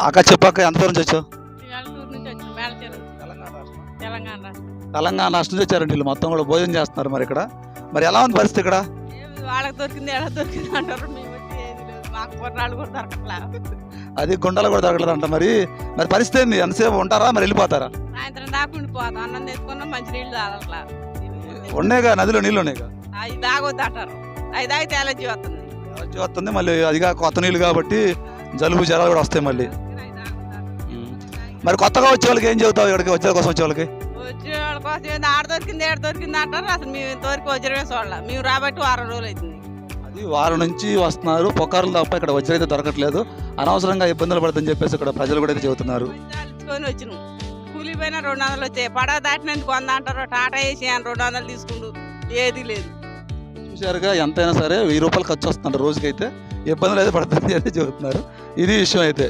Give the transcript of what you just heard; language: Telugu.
అక్క చెప్పాక ఎంత దూరం నుంచి వచ్చావు? ఏలూరు నుంచి వచ్చిన మేళచెరువు తెలంగాణ రాష్ట్రం. తెలంగాణ రాష్ట్రం నుంచి వచ్చారండి వీళ్ళు మొత్తం కూడా భోజనం చేస్తున్నారు మరి ఇక్కడ. మరి ఎలా ఉంది పరిస్థితి ఇక్కడ? వాళ్ళకి దొరికింది ఎలా దొరికింది అంటారు, మేము వచ్చి ఏది లేదు, మాకు కొన్నాళ్ళు కూడా దొరకట్లా. అది గుండెలు కూడా దొరకలేదు అంట. మరి మరి పరిస్థితి ఏంది? ఎంతసేపు ఉంటారా మరి వెళ్ళిపోతారా? సాయంత్రం దాకా ఉండిపోతాం, అన్నం తెచ్చుకున్నాం, మంచి నీళ్ళు తాగట్లా. ఉన్నాయిగా నదిలో నీళ్ళు ఉన్నాయిగా. అవి తాగొద్దు అంటారు, అవి తాగితే ఎలర్జీ వస్తుంది. ఎలర్జీ వస్తుంది మళ్ళీ, అదిగా కొత్త నీళ్ళు కాబట్టి జలుబు జ్వరాలు కూడా వస్తాయి మళ్ళీ. మరి కొత్తగా వచ్చే వాళ్ళకి ఏం చెబుతావు? ఇక్కడికి వచ్చే కోసం వచ్చే వాళ్ళకి వచ్చే వాళ్ళ కోసం ఏంది, ఆడ దొరికింది ఏడ దొరికింది అంటారు. అసలు మేము ఇంతవరకు వజ్రమే చూడాల, మేము రాబట్టి వారం రోజులు అవుతుంది. అది వారం నుంచి వస్తున్నారు, పొకారులు తప్ప ఇక్కడ వజ్రం అయితే దొరకట్లేదు. అనవసరంగా ఇబ్బందులు పడుతుందని చెప్పేసి ఇక్కడ ప్రజలు కూడా అయితే చెబుతున్నారు. ఇచ్చుకొని వచ్చినాం, కూలి పోయినా 200 వచ్చాయి, పడవ దాటినందుకు 100 అంటారు, టాటా వేసి 200 తీసుకుంటూ ఏది లేదు. చూసారుగా, ఎంతైనా సరే 1000 రూపాయలు ఖర్చు వస్తున్నారు రోజుకైతే, ఇబ్బందులు అయితే పడుతుంది అయితే చెబుతున్నారు. ఇది విషయం అయితే.